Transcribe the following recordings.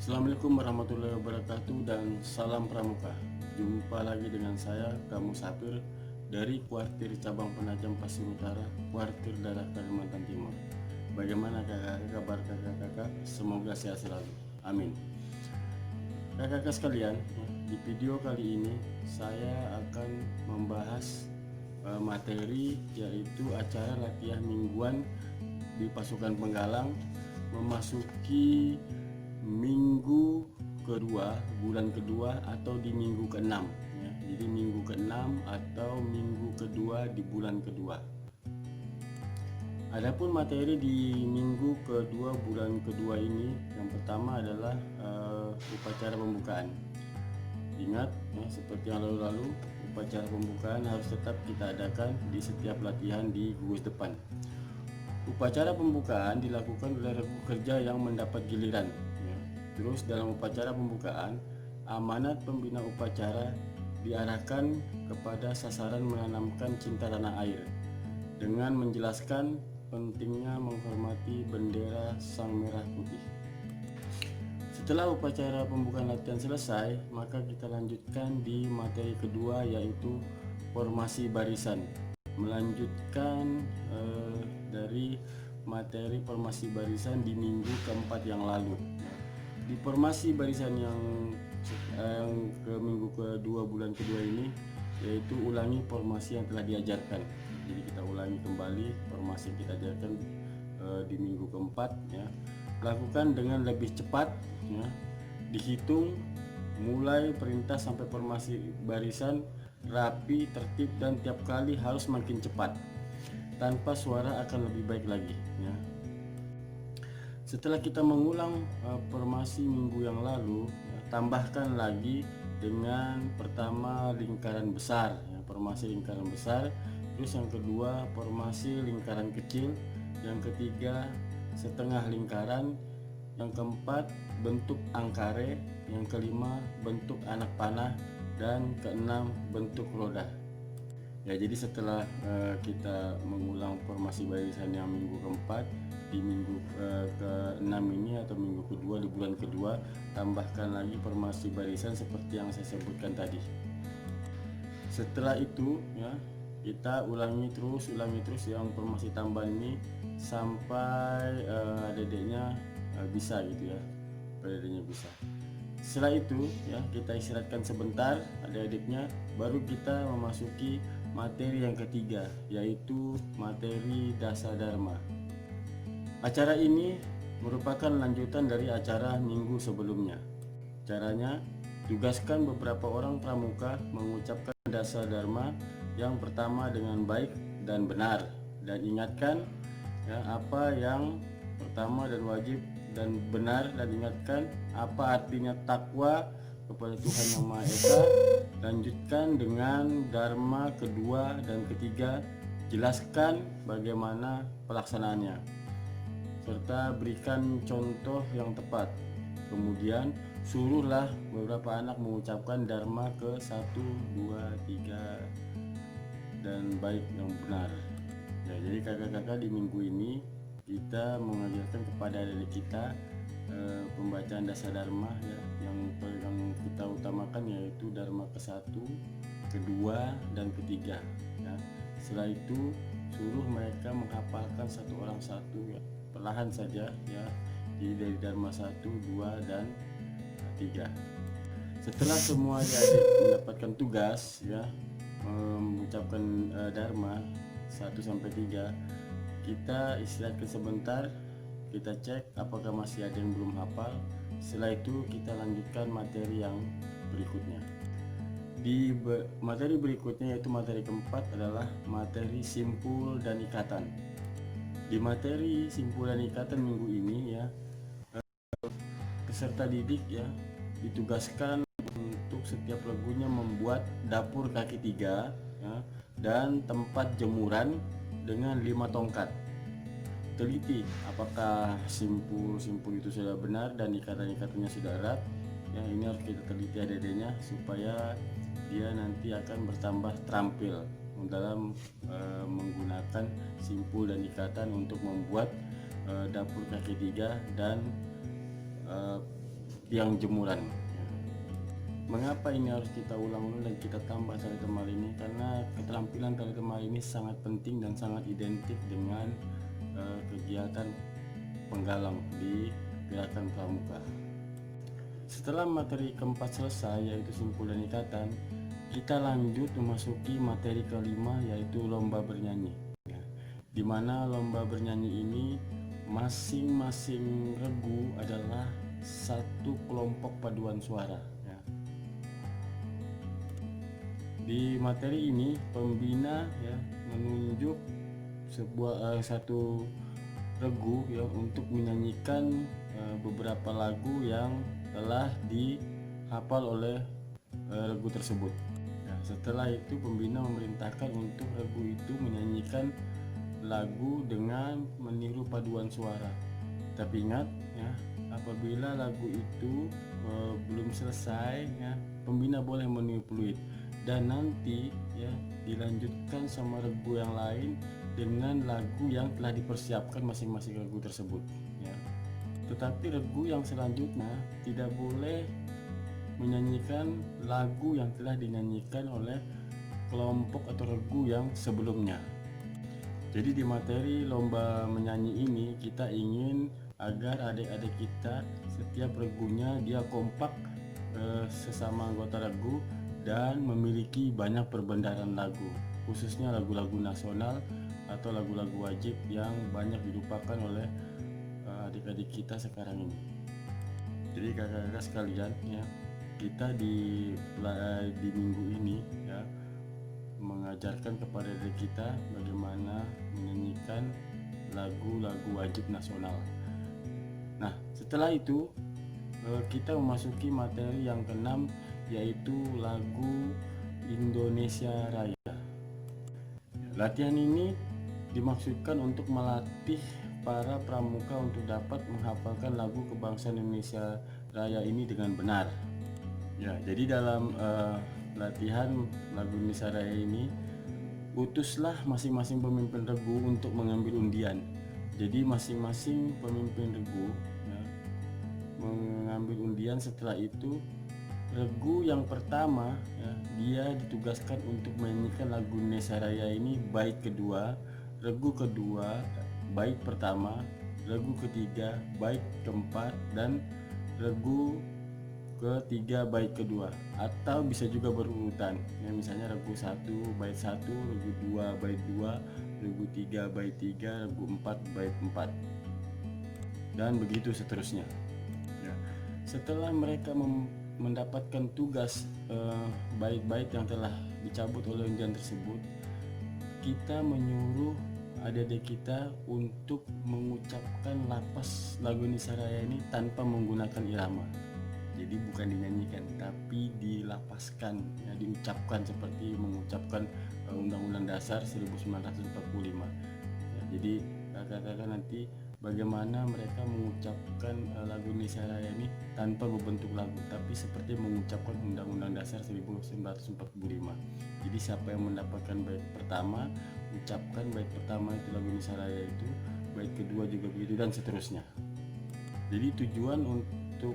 Assalamualaikum warahmatullahi wabarakatuh dan salam pramuka. Jumpa lagi dengan saya, Kamu Sapir, dari Kuartir Cabang Penajam Pasir Utara, Kuartir Daerah Kalimantan Timur. Bagaimana kakak-kakak, kabar kakak-kakak? Semoga sehat selalu. Amin. Kakak-kakak sekalian, di video kali ini saya akan membahas materi, yaitu acara latihan mingguan di pasukan penggalang memasuki minggu kedua, bulan kedua, atau di minggu ke-6 ya. Jadi minggu ke-6 atau minggu kedua di bulan kedua. Adapun materi di minggu kedua bulan kedua ini, yang pertama adalah upacara pembukaan. Ingat ya, seperti yang lalu-lalu, upacara pembukaan harus tetap kita adakan di setiap latihan di gugus depan. Upacara pembukaan dilakukan oleh regu kerja yang mendapat giliran ya. Terus dalam upacara pembukaan, amanat pembina upacara diarahkan kepada sasaran menanamkan cinta tanah air dengan menjelaskan pentingnya menghormati bendera Sang Merah Putih. Setelah upacara pembukaan latihan selesai, maka kita lanjutkan di materi kedua, yaitu formasi barisan. Melanjutkan dari materi formasi barisan di minggu keempat yang lalu. Di formasi barisan yang ke minggu kedua bulan kedua ini, yaitu ulangi formasi yang telah diajarkan. Jadi kita ulangi kembali formasi yang kita ajarkan di minggu keempat ya. Lakukan dengan lebih cepat ya. Dihitung mulai perintah sampai formasi barisan rapi, tertib, dan tiap kali harus makin cepat. Tanpa suara akan lebih baik lagi ya. Setelah kita mengulang formasi minggu yang lalu ya, tambahkan lagi dengan pertama lingkaran besar ya, formasi lingkaran besar, terus yang kedua formasi lingkaran kecil, yang ketiga setengah lingkaran, yang keempat bentuk angkare, yang kelima bentuk anak panah, dan keenam bentuk roda. Ya, jadi setelah kita mengulang formasi barisan yang minggu keempat, di minggu ke-6 ini atau minggu kedua di bulan kedua, tambahkan lagi formasi barisan seperti yang saya sebutkan tadi. Setelah itu ya, kita ulangi terus yang formasi tambahan ini sampai adik-adiknya bisa gitu ya, adik-adiknya bisa. Setelah itu ya, kita istirahatkan sebentar adik-adiknya, baru kita memasuki materi yang ketiga, yaitu materi Dasa Dharma. Acara ini merupakan lanjutan dari acara minggu sebelumnya. Caranya, tugaskan beberapa orang pramuka mengucapkan Dasa Dharma yang pertama dengan baik dan benar, dan ingatkan ya, apa yang pertama dan wajib dan benar, dan ingatkan apa artinya takwa kepada Tuhan Yang Maha Esa. Lanjutkan dengan dharma kedua dan ketiga, jelaskan bagaimana pelaksanaannya serta berikan contoh yang tepat. Kemudian suruhlah beberapa anak mengucapkan dharma ke 1, 2, 3 dan baik yang benar ya. Jadi kakak-kakak, di minggu ini kita mengajarkan kepada adik kita pembacaan Dasa Dharma ya, yang kita utamakan yaitu dharma ke-1, kedua, dan ketiga ya. Setelah itu suruh mereka menghafalkan satu orang satu ya, perlahan saja ya. Jadi dari dharma 1, 2, dan 3. Setelah semua adik-adik mendapatkan tugas ya, mengucapkan dharma 1 sampai 3, kita istirahatkan sebentar, kita cek apakah masih ada yang belum hafal. Setelah itu kita lanjutkan materi yang berikutnya. Di materi berikutnya, yaitu materi keempat, adalah materi simpul dan ikatan. Di materi simpul dan ikatan minggu ini ya, peserta didik ya ditugaskan untuk setiap lagunya membuat dapur kaki 3 ya, dan tempat jemuran dengan 5 tongkat. Teliti apakah simpul itu sudah benar dan ikatan-ikatannya sudah erat ya. Ini harus kita teliti adik-adiknya supaya dia nanti akan bertambah terampil dalam menggunakan simpul dan ikatan untuk membuat dapur kaki 3 dan tiang jemuran. Mengapa ini harus kita ulang-ulang dan kita tambah tali temali ini? Karena keterampilan tali temali ini sangat penting dan sangat identik dengan kegiatan penggalang di gerakan pramuka. Setelah materi keempat selesai, yaitu simpul dan ikatan, kita lanjut memasuki materi kelima, yaitu lomba bernyanyi. Di mana lomba bernyanyi ini masing-masing regu adalah satu kelompok paduan suara. Di materi ini pembina menunjuk satu regu untuk menyanyikan beberapa lagu yang telah dihafal oleh regu tersebut. Setelah itu pembina memerintahkan untuk regu itu menyanyikan lagu dengan meniru paduan suara. Tapi ingat apabila lagu itu belum selesai pembina boleh meniup peluit, dan nanti dilanjutkan sama regu yang lain dengan lagu yang telah dipersiapkan masing-masing regu tersebut. Tetapi regu yang selanjutnya tidak boleh menyanyikan lagu yang telah dinyanyikan oleh kelompok atau regu yang sebelumnya. Jadi di materi lomba menyanyi ini kita ingin agar adik-adik kita setiap regunya dia kompak sesama anggota regu dan memiliki banyak perbendaharaan lagu, khususnya lagu-lagu nasional atau lagu-lagu wajib yang banyak dilupakan oleh adik-adik kita sekarang ini. Jadi kakak-kakak sekalian kita di minggu ini mengajarkan kepada diri kita bagaimana menyanyikan lagu-lagu wajib nasional. Nah, setelah itu kita memasuki materi yang keenam, yaitu lagu Indonesia Raya. Latihan ini dimaksudkan untuk melatih para pramuka untuk dapat menghafalkan lagu kebangsaan Indonesia Raya ini dengan benar. Jadi dalam latihan lagu Indonesia Raya ini, utuslah masing-masing pemimpin regu untuk mengambil undian. Jadi masing-masing pemimpin regu mengambil undian. Setelah itu regu yang pertama dia ditugaskan untuk menyanyikan lagu Indonesia Raya ini bait kedua, regu kedua bait pertama, regu ketiga bait keempat, dan regu ketiga bait kedua, atau bisa juga berurutan misalnya regu 1 bait 1, regu 2 bait 2, regu 3 bait 3, regu 4 bait 4, dan begitu seterusnya. Setelah mereka mendapatkan tugas bait-bait yang telah dicabut oleh undian tersebut, kita menyuruh adik-adik kita untuk mengucapkan lapas lagu Indonesia Raya ini tanpa menggunakan irama. Jadi bukan dinyanyikan tapi dilapaskan, diucapkan seperti mengucapkan Undang-Undang Dasar 1945. Jadi kakak-kakak nanti bagaimana mereka mengucapkan lagu Indonesia Raya ini tanpa berbentuk lagu, tapi seperti mengucapkan Undang-Undang Dasar 1945. Jadi siapa yang mendapatkan bait pertama, ucapkan bait pertama itu lagu Indonesia Raya itu, bait kedua juga begitu, dan seterusnya. Jadi tujuan untuk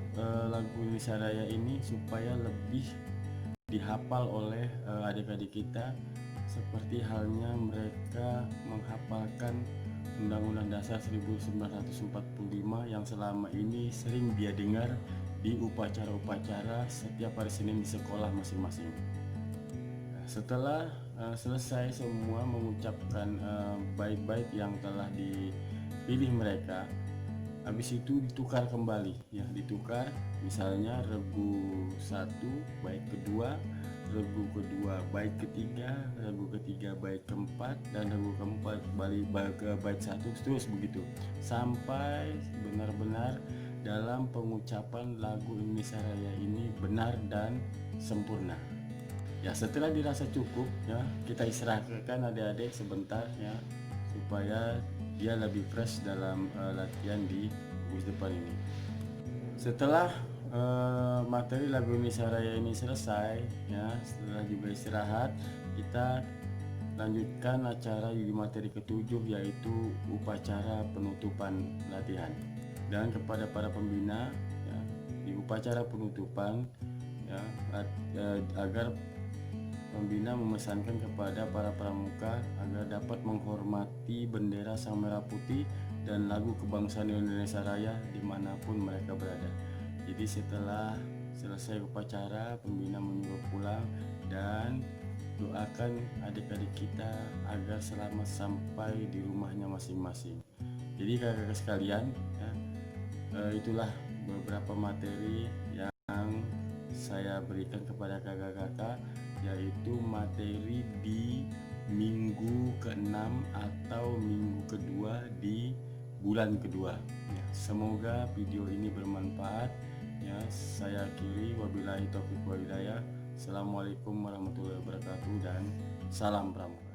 lagu Indonesia Raya ini supaya lebih dihafal oleh adik-adik kita, seperti halnya mereka menghafalkan Undang-Undang Dasar 1945 yang selama ini sering dia dengar di upacara-upacara setiap hari Senin di sekolah masing-masing. Setelah selesai semua mengucapkan bait-bait yang telah dipilih mereka, habis itu ditukar kembali, ditukar, misalnya regu 1 bait kedua, regu kedua bait ketiga, regu ketiga bait keempat, dan regu keempat balik ke bait 1, terus begitu sampai benar-benar dalam pengucapan lagu Indonesia Raya ini benar dan sempurna. Setelah dirasa cukup, kita istirahatkan adik-adik sebentar supaya dia lebih fresh dalam latihan di kuis depan ini. Setelah materi lagu Indonesia Raya ini selesai, setelah juga istirahat, kita lanjutkan acara di materi ketujuh, yaitu upacara penutupan latihan. Dan kepada para pembina, di di upacara penutupan ya, agar pembina memesankan kepada para pramuka agar dapat menghormati bendera Sang Merah Putih dan lagu kebangsaan Indonesia Raya dimanapun mereka berada. Jadi setelah selesai upacara, pembina menyuruh pulang dan doakan adik-adik kita agar selamat sampai di rumahnya masing-masing. Jadi kakak-kakak sekalian ya, itulah beberapa materi yang saya berikan kepada kakak-kakak, yaitu materi di minggu ke-6 atau minggu kedua di bulan kedua ya. Semoga video ini bermanfaat ya. Saya akhiri, wabillahi taufiq wal hidayah. Assalamualaikum warahmatullahi wabarakatuh dan salam pramuka.